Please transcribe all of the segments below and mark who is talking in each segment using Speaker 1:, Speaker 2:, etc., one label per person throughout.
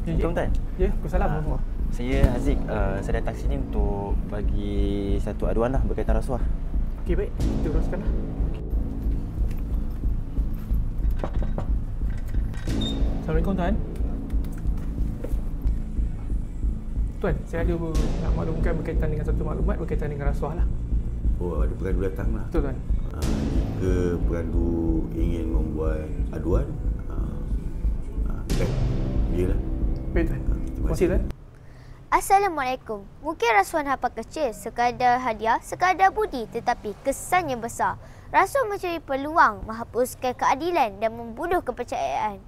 Speaker 1: Assalamualaikum Tuan.
Speaker 2: Ya, Waalaikumsalam semua.
Speaker 1: Saya Haziq, saya datang sini untuk bagi satu aduan lah berkaitan rasuah.
Speaker 2: Okey, baik. Kita uruskanlah. Assalamualaikum Tuan. Tuan, saya ada nak maklumkan berkaitan dengan satu maklumat berkaitan dengan rasuah lah.
Speaker 3: Oh, ada perandu datang lah.
Speaker 2: Betul Tuan.
Speaker 3: Jika perandu ingin membuat aduan, kan? Biarlah.
Speaker 2: Baik Tuan. Terima kasih Tuan.
Speaker 4: Assalamualaikum. Mungkin rasuah hampa kecil, sekadar hadiah, sekadar budi, tetapi kesannya besar. Rasuah mencuri peluang, menghapuskan keadilan dan membunuh kepercayaan.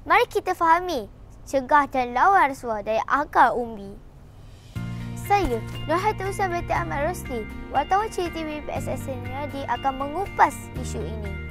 Speaker 4: Mari kita fahami, cegah dan lawan rasuah dari akar umbi. Saya, Nurhayati Usaha binti Ahmad Rosli, wartawan Ciri TV PSS Seniadi akan mengupas isu ini.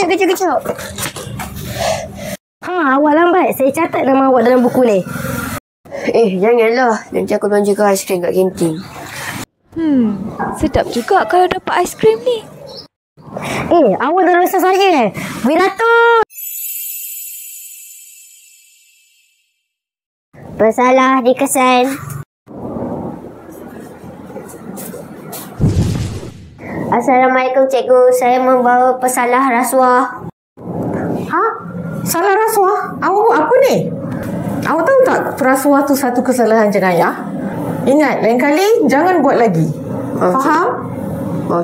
Speaker 5: Kecuk. Awak lambat. Saya catat nama awak dalam buku ni.
Speaker 6: Janganlah. Nanti aku belanja aiskrim kat kantin.
Speaker 7: Sedap juga kalau dapat aiskrim ni.
Speaker 5: Awak dah rasa saya. Wiratul.
Speaker 4: Bersalah dikesan. Assalamualaikum cikgu, saya membawa pesalah rasuah.
Speaker 8: Salah rasuah? Awak buat apa ni? Awak tahu tak rasuah tu satu kesalahan jenayah? Ingat, lain kali jangan buat lagi. Faham?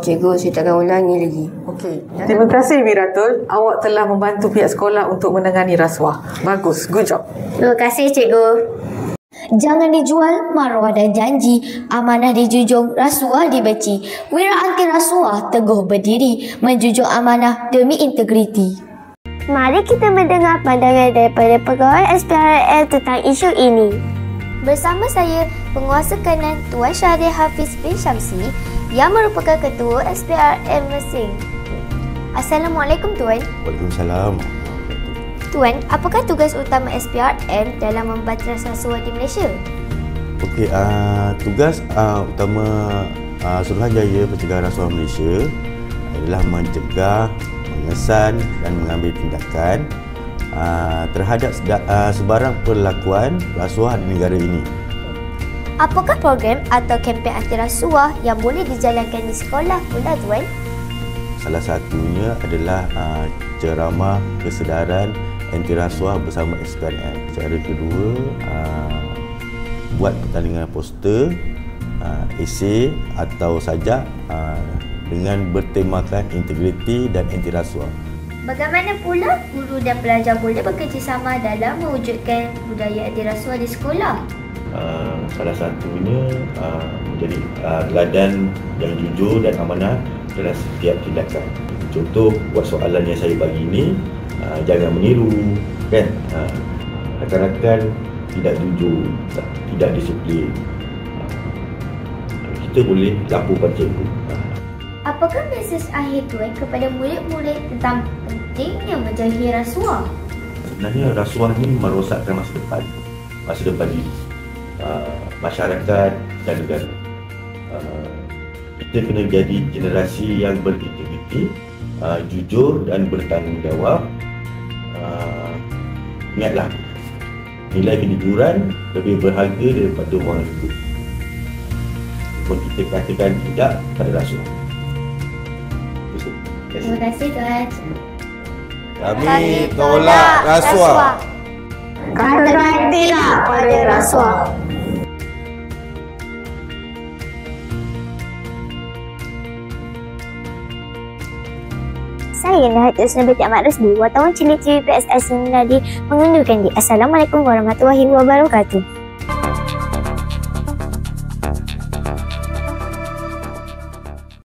Speaker 6: Cikgu, saya takkan ulangi lagi.
Speaker 8: Okey. Terima kasih Wiratul. Awak telah membantu pihak sekolah untuk menangani rasuah. Bagus, good job.
Speaker 4: Terima kasih cikgu. Jangan dijual, maruah dan janji. Amanah dijunjung, rasuah dibenci. Wira anti rasuah teguh berdiri, menjunjung amanah demi integriti. Mari kita mendengar pandangan daripada pegawai SPRM tentang isu ini. Bersama saya, penguasa kanan Tuan Syahrir Hafiz bin Syamsi yang merupakan ketua SPRM Mersing. Assalamualaikum Tuan.
Speaker 3: Waalaikumsalam.
Speaker 4: Tuan, apakah tugas utama SPRM dalam membantas rasuah di Malaysia?
Speaker 3: Okey, tugas utama Suruhanjaya Pencegahan Rasuah Malaysia adalah mencegah, mengesan dan mengambil tindakan terhadap sebarang perlakuan rasuah di negara ini.
Speaker 4: Apakah program atau kempen anti rasuah yang boleh dijalankan di sekolah pula Tuan?
Speaker 3: Salah satunya adalah ceramah kesedaran anti rasuah bersama SPRM. Cara kedua, buat pertandingan poster, esei atau sajak dengan bertemakan integriti dan anti rasuah.
Speaker 4: Bagaimana pula guru dan pelajar boleh bekerjasama dalam mewujudkan budaya anti rasuah di sekolah?
Speaker 3: Salah satunya menjadi teladan yang jujur dan amanah dalam setiap tindakan. Contoh, buat soalan yang saya bagi ini, jangan meniru, kan? Rakan-rakan tidak jujur, tidak disiplin. Kita boleh laporkan cikgu.
Speaker 4: Apakah mesej akhir Tuan kepada murid-murid tentang pentingnya menjauhi rasuah?
Speaker 3: Sebenarnya rasuah ni merosakkan masa depan diri, masyarakat dan negara. Kita kena jadi generasi yang berintegriti, jujur dan bertanggungjawab. Ingatlah, nilai kejujuran lebih berharga daripada wang hidup. Pun kita katakan tidak pada rasuah.
Speaker 4: Terima kasih Tuan.
Speaker 3: Kami tolak rasuah.
Speaker 5: Katakan tidak pada rasuah.
Speaker 4: Saya Nurhayati Usaha binti Ahmad Rosli, wartawan Cili TV PSS Seniadi mengundurkan diri. Assalamualaikum warahmatullahi wabarakatuh.